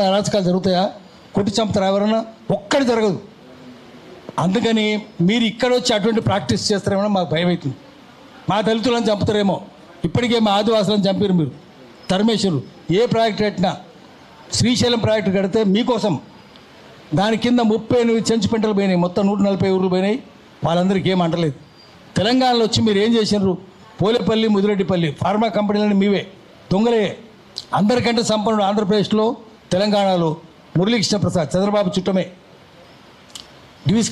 అరాచకాలు జరుగుతాయా? కొట్టి చంపుతారా ఎవరన్నా? ఒక్కటి జరగదు. అందుకని మీరు ఇక్కడ వచ్చి అటువంటి ప్రాక్టీస్ చేస్తారేమో మాకు భయం అవుతుంది. మా దళితులను చంపుతారేమో. ఇప్పటికే మా ఆదివాసులను చంపారు మీరు, తరిమేశ్వరు. ఏ ప్రాజెక్ట్ కట్టినా, శ్రీశైలం ప్రాజెక్టు కడితే మీకోసం దాని కింద 38 చెంచు పెంటలు పోయినాయి, మొత్తం 140 ఊర్లు పోయినాయి. వాళ్ళందరికీ ఏం అంటలేదు. తెలంగాణలో వచ్చి మీరు ఏం చేసినారు? పోలేపల్లి, ముదిరెడ్డిపల్లి ఫార్మా కంపెనీలని మీవే దొంగలే. అందరికంటే సంపన్నుడు ఆంధ్రప్రదేశ్లో, తెలంగాణలో మురళీకృష్ణ ప్రసాద్, చంద్రబాబు చుట్టమే. డివిస్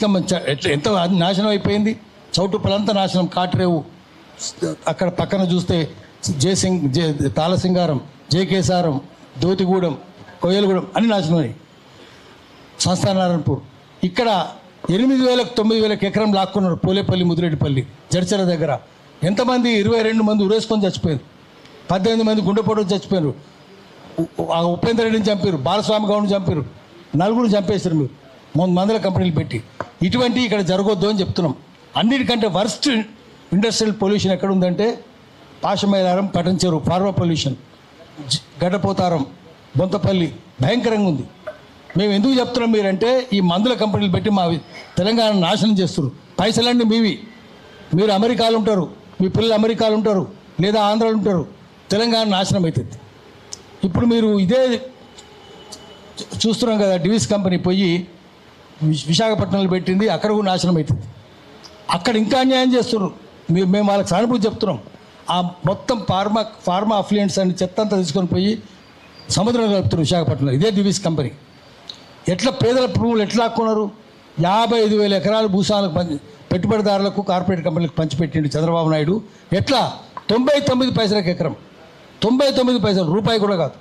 ఎంత నాశనం అయిపోయింది. చౌటుప్పలంతా నాశనం. కాట్రేవు అక్కడ పక్కన చూస్తే తాళసింగారం, జేకేసారం, దోతిగూడెం, కొయ్యలగూడెం అన్ని నాశనం అయ్యాయి. సంస్థానారాయణపూర్ ఇక్కడ 8,000 9,000 ఎకరం లాక్కున్నారు. పోలేపల్లి, ముదిరెడ్డిపల్లి, జడ్చల దగ్గర ఎంతమంది? 22 మంది ఉరేసుకొని చచ్చిపోయారు. 18 మంది గుండెపోటు చచ్చిపోయారు. ఉపేంద్ర రెడ్డిని చంపారు, బాలస్వామి గౌడ్ని చంపారు, 4 చంపేశారు మీరు మందుల కంపెనీలు పెట్టి. ఇటువంటి ఇక్కడ జరగొద్దు అని చెప్తున్నాం. అన్నిటికంటే వర్స్ట్ ఇండస్ట్రియల్ పొల్యూషన్ ఎక్కడ ఉందంటే పాషమైలారం, పటంచెరు, ఫార్మా పొల్యూషన్, గడ్డపోతారం, బొంతపల్లి భయంకరంగా ఉంది. మేము ఎందుకు చెప్తున్నాం మీరంటే ఈ మందుల కంపెనీలు పెట్టి మా తెలంగాణ నాశనం చేస్తున్నారు. పైసలన్నీ మీవి. మీరు అమెరికాలో ఉంటారు, మీ పిల్లలు అమెరికాలో ఉంటారు, లేదా ఆంధ్రాలో ఉంటారు. తెలంగాణ నాశనం అవుతుంది. ఇప్పుడు మీరు ఇదే చూస్తున్నాం కదా, డివిస్ కంపెనీ పోయి విశాఖపట్నంలో పెట్టింది, అక్కడ కూడా నాశనం అవుతుంది. అక్కడ ఇంకా అన్యాయం చేస్తున్నారు. మేము వాళ్ళకి సానుభూతి చెప్తున్నాం. ఆ మొత్తం ఫార్మా అఫ్లియెంట్స్ అని చెత్త అంతా తీసుకొని పోయి సముద్రంలో కలుపుతున్నారు విశాఖపట్నంలో. ఇదే డివిస్ కంపెనీ. ఎట్లా పేదల భూములు ఎట్లా ఆక్కున్నారు? 55,000 ఎకరాలు భూస్వాములకు పెట్టుబడిదారులకు, కార్పొరేట్ కంపెనీలకు పంచిపెట్టిండు చంద్రబాబు నాయుడు. ఎట్లా? 99 పైసలకు ఎకరం, 99 పైసలు, రూపాయి కూడా కాదు.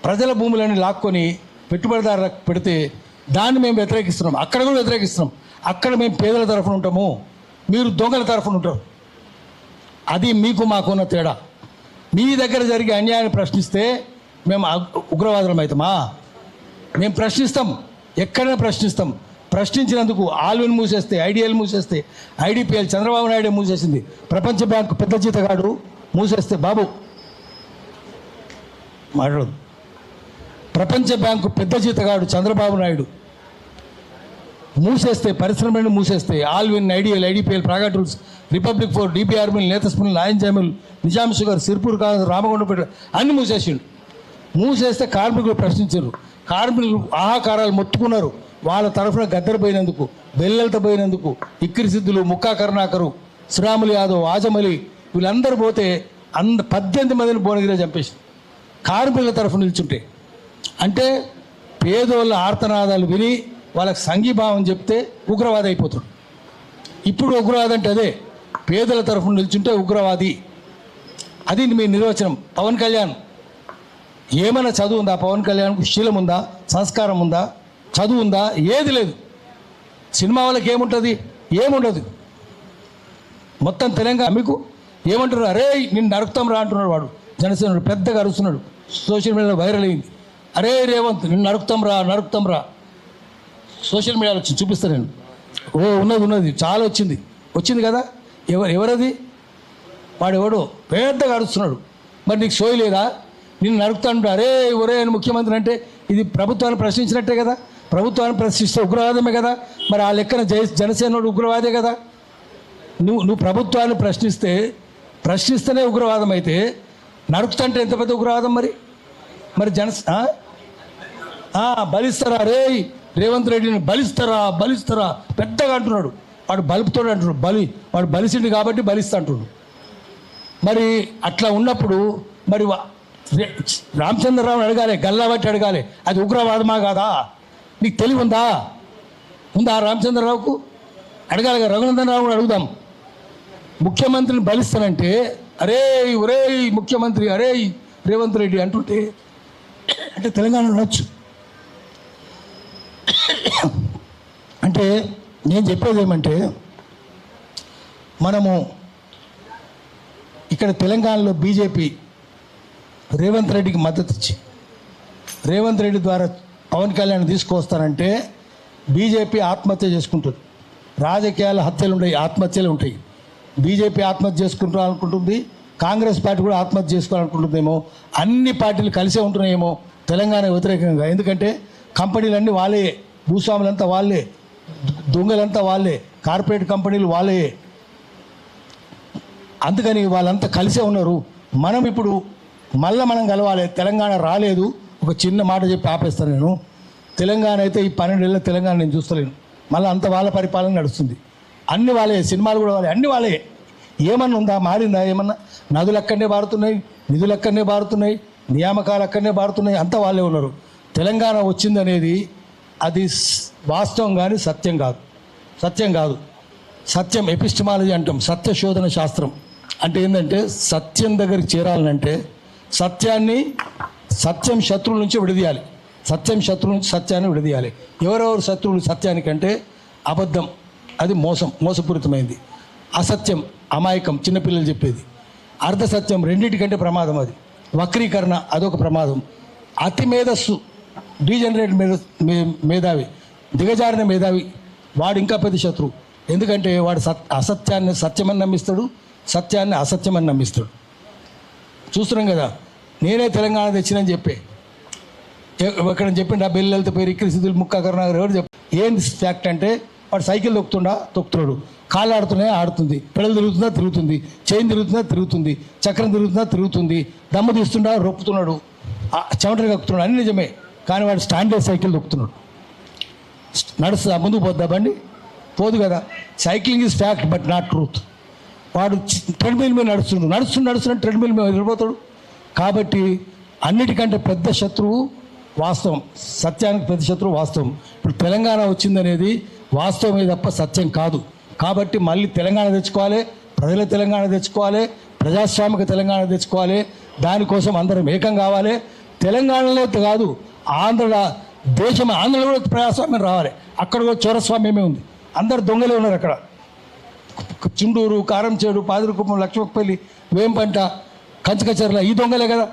ప్రజల భూములని లాక్కొని పెట్టుబడిదారులకు పెడితే దాన్ని మేము వ్యతిరేకిస్తున్నాం. అక్కడ కూడా వ్యతిరేకిస్తున్నాం. అక్కడ మేము పేదల తరఫున ఉంటాము, మీరు దొంగల తరఫున ఉంటారు. అది మీకు మాకున్న తేడా. మీ దగ్గర జరిగే అన్యాయాన్ని ప్రశ్నిస్తే మేము ఉగ్రవాదులం అవుతామా? మేము ప్రశ్నిస్తాం, ఎక్కడైనా ప్రశ్నిస్తాం. ప్రశ్నించినందుకు ఆల్విన్ మూసేస్తే, ఐడిఎల్ మూసేస్తే, ఐడిపిఎల్ చంద్రబాబు నాయుడే మూసేసింది. ప్రపంచ బ్యాంకు పెద్ద జీతగాడు మూసేస్తే, బాబు మాట్లాడదు. ప్రపంచ బ్యాంకు పెద్ద జీతగాడు చంద్రబాబు నాయుడు మూసేస్తే, పరిశ్రమలను మూసేస్తే, Allwyn, IDL, IDPL, Praga tools, republic forge, DPR mill, Netha spin, లాయన్ జామిల్, నిజాం షుగర్, సిర్పూర్ కాదు, రామగుండపేట అన్ని మూసేసిండు. మూసేస్తే కార్మికులు ప్రశ్నించారు. కార్మికులు ఆహాకారాలు మొత్తుకున్నారు. వాళ్ళ తరఫున గద్దరు పోయినందుకు, బెల్లెలతో పోయినందుకు, ఇక్కిరి సిద్ధులు, ముక్కా కరుణాకరు, శ్రీరాములు యాదవ్, ఆజమలి వీళ్ళందరూ పోతే 18 మందిని భువనగిరిలో చంపేసింది. కార్మికుల తరఫున నిల్చుంటే అంటే పేదోళ్ళ ఆర్తనాదాలు విని వాళ్ళకి సంఘీభావం చెప్తే ఉగ్రవాది అయిపోతాడు. ఇప్పుడు ఉగ్రవాది అంటే అదే, పేదల తరఫున నిల్చుంటే ఉగ్రవాది. అది మీ నిర్వచనం. పవన్ కళ్యాణ్ ఏమైనా చదువు ఉందా? పవన్ కళ్యాణ్కు శీలం ఉందా? సంస్కారం ఉందా? చదువు ఉందా? ఏది లేదు. సినిమా వాళ్ళకి ఏముంటుంది? ఏముండదు. మొత్తం తెలంగాణ మీకు ఏమంటారు? అరే నిన్ను నరుకుతాం రా అంటున్నాడు వాడు, జనసేనుడు పెద్దగా అరుస్తున్నాడు. సోషల్ మీడియాలో వైరల్ అయింది. అరే రేవంత్ నిన్ను నరుకుతాం రా. సోషల్ మీడియాలో వచ్చి చూపిస్తాను నేను. ఉన్నది చాలా వచ్చింది కదా. ఎవరది? వాడెవడో పెద్దగా అరుస్తున్నాడు. మరి నీకు సోయి లేదా? నిన్ను నరుకుతాంటు అరే ఒరే అని ముఖ్యమంత్రి అంటే ఇది ప్రభుత్వాన్ని ప్రశ్నించినట్టే కదా. ప్రభుత్వాన్ని ప్రశ్నిస్తే ఉగ్రవాదమే కదా. మరి ఆ లెక్కన జనసేనుడు ఉగ్రవాదే కదా. నువ్వు ప్రభుత్వాన్ని ప్రశ్నిస్తేనే ఉగ్రవాదం అయితే నరుకుతంటే ఎంత పెద్ద ఉగ్రవాదం? మరి బలిస్తారా? రే రేవంత్ రెడ్డిని బలిస్తారా పెద్దగా అంటున్నాడు. వాడు బలుపుతోడు అంటున్నాడు. వాడు బలిసిండు కాబట్టి బలిస్తా అంటున్నాడు. మరి అట్లా ఉన్నప్పుడు మరి రామచంద్రరావుని అడగాలి, గల్లాబట్టి అడగాలి, అది ఉగ్రవాదమా కాదా? నీకు తెలివి ఉందా రామచంద్రరావుకు? అడగాలి కదా. రఘునందన్ రావు కూడా అడుగుదాం. ముఖ్యమంత్రిని బలిస్తానంటే అరే ఒరే ముఖ్యమంత్రి, అరే రేవంత్ రెడ్డి అంటుంటే అంటే తెలంగాణలో ఉండొచ్చు. అంటే నేను చెప్పేది ఏమంటే, మనము ఇక్కడ తెలంగాణలో బీజేపీ రేవంత్ రెడ్డికి మద్దతు ఇచ్చి రేవంత్ రెడ్డి ద్వారా పవన్ కళ్యాణ్ తీసుకొస్తానంటే బీజేపీ ఆత్మహత్య చేసుకుంటుంది. రాజకీయాల హత్యలు ఉంటాయి, ఆత్మహత్యలు ఉంటాయి. బీజేపీ ఆత్మహత్య చేసుకుంటారనుకుంటుంది, కాంగ్రెస్ పార్టీ కూడా ఆత్మహత్య చేసుకోవాలనుకుంటుందేమో, అన్ని పార్టీలు కలిసే ఉంటున్నాయేమో తెలంగాణ వ్యతిరేకంగా. ఎందుకంటే కంపెనీలన్నీ వాళ్ళే, భూస్వాములంతా వాళ్ళే, దొంగలంతా వాళ్ళే, కార్పొరేట్ కంపెనీలు వాళ్ళే. అందుకని వాళ్ళంతా కలిసే ఉన్నారు. మనం ఇప్పుడు మనం కలవాలి. తెలంగాణ రాలేదు. ఒక చిన్న మాట చెప్పి ఆపేస్తాను నేను. తెలంగాణ అయితే ఈ 12 ఏళ్ళ తెలంగాణ నేను చూస్తలేను. మళ్ళీ అంత వాళ్ళ పరిపాలన నడుస్తుంది. అన్ని వాళ్ళే, సినిమాలు కూడా వాళ్ళే, అన్ని వాళ్ళే. ఏమన్నా ఉందా, మారిందా ఏమన్నా? నదులు అక్కడనే బారుతున్నాయి, నిధులు అక్కడనే బారుతున్నాయి, నియామకాలు అక్కడనే బారుతున్నాయి, అంతా వాళ్ళే ఉన్నారు. తెలంగాణ వచ్చిందనేది అది వాస్తవం కానీ సత్యం కాదు. సత్యం కాదు. సత్యం ఎపిస్టమాలజీ అంటాం, సత్య శోధన శాస్త్రం. అంటే ఏంటంటే సత్యం దగ్గరికి చేరాలంటే సత్యం శత్రువుల నుంచి విడదీయాలి. సత్యం శత్రువుల నుంచి సత్యాన్ని విడదీయాలి. ఎవరెవరు శత్రువులు సత్యానికంటే అబద్ధం, అది మోసపూరితమైంది. అసత్యం అమాయకం, చిన్నపిల్లలు చెప్పేది. అర్ధసత్యం రెండింటికంటే ప్రమాదం. అది వక్రీకరణ, అదొక ప్రమాదం. అతి మేధస్సు, డీజనరేట్ మేధావి, దిగజారిన మేధావి, వాడు ఇంకా పెద్ద శత్రువు. ఎందుకంటే వాడు అసత్యాన్ని సత్యమని నమ్మిస్తాడు, సత్యాన్ని అసత్యమని నమ్మిస్తాడు. చూస్తున్నాం కదా. నేనే తెలంగాణ తెచ్చినని చెప్పే ఎక్కడ చెప్పిండు, ఆ బెల్లి వెళ్తే పోయి రిక్కిరి సిద్ధులు ముక్క కరుణాగర్ ఎవరు చెప్పి. ఏంది ఫ్యాక్ట్ అంటే వాడు సైకిల్ తొక్కుతున్నాడు, కాళ్ళు ఆడుతుంది, పెడలు తిరుగుతుంది, చైన్ తిరుగుతుంది, చక్రం తిరుగుతుంది, దమ్ము తీస్తుండా రొప్పుతున్నాడు, చెమటలు కక్కుతున్నాడు, అన్ని నిజమే. కానీ వాడు స్టాండర్డ్ సైకిల్ తొక్కుతున్నాడు. నడుస్తుందా, ముందుకు పోద్దా బండి? పోదు కదా. Cycling is fact but not truth. వాడు ట్రెడ్మిల్ మీద నడుస్తున్నాడు, ట్రెడ్మిల్ మీద వెళ్ళిపోతాడు. కాబట్టి అన్నిటికంటే పెద్ద శత్రువు వాస్తవం, సత్యానికి పెద్ద శత్రువు వాస్తవం. ఇప్పుడు తెలంగాణ వచ్చిందనేది వాస్తవమే తప్ప సత్యం కాదు. కాబట్టి మళ్ళీ తెలంగాణ తెచ్చుకోవాలి, ప్రజల తెలంగాణ తెచ్చుకోవాలి, ప్రజాస్వామిక తెలంగాణ తెచ్చుకోవాలి. దానికోసం అందరం ఏకం కావాలి. తెలంగాణలో కాదు, ఆంధ్రలో కూడా ప్రజాస్వామ్యం రావాలి. అక్కడ కూడా చౌరస్వామ్యమే ఉంది. అందరు దొంగలే ఉన్నారు అక్కడ. చుండూరు, కారంచేడు, పాదిరికుప్పం, లక్ష్మపల్లి, వేంపంట, కంచకచర్ల, ఈ దొంగలే కదా.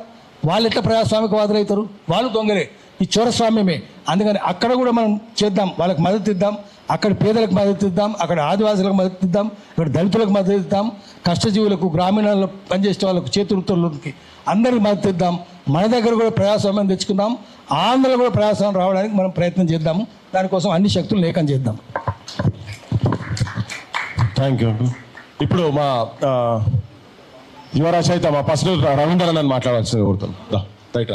వాళ్ళు ఎట్లా ప్రజాస్వామికవాదులు అవుతారు? వాళ్ళు దొంగలే. ఈ చౌరస్వామ్యమే. అందుకని అక్కడ కూడా మనం చేద్దాం, వాళ్ళకి మద్దతు ఇద్దాం. అక్కడ పేదలకు మద్దతు ఇద్దాం, అక్కడ ఆదివాసులకు మద్దతు ఇద్దాం, ఇక్కడ దళితులకు మద్దతు ఇద్దాం, కష్టజీవులకు, గ్రామీణాల్లో పనిచేసే వాళ్ళకు, చేతివృత్తులకి అందరికి మద్దతు ఇద్దాం. మన దగ్గర కూడా ప్రజాస్వామ్యం తెచ్చుకుందాం. ఆంధ్రలో కూడా ప్రజాస్వామ్యం రావడానికి మనం ప్రయత్నం చేద్దాము. దానికోసం అన్ని శక్తులను ఏకం చేద్దాం. Thank you. ఇప్పుడు మా యువ రచయిత మా పసులు రవీంద్రనాథ్ మాట్లాడాల్సింది కోరుతాను. రైట్.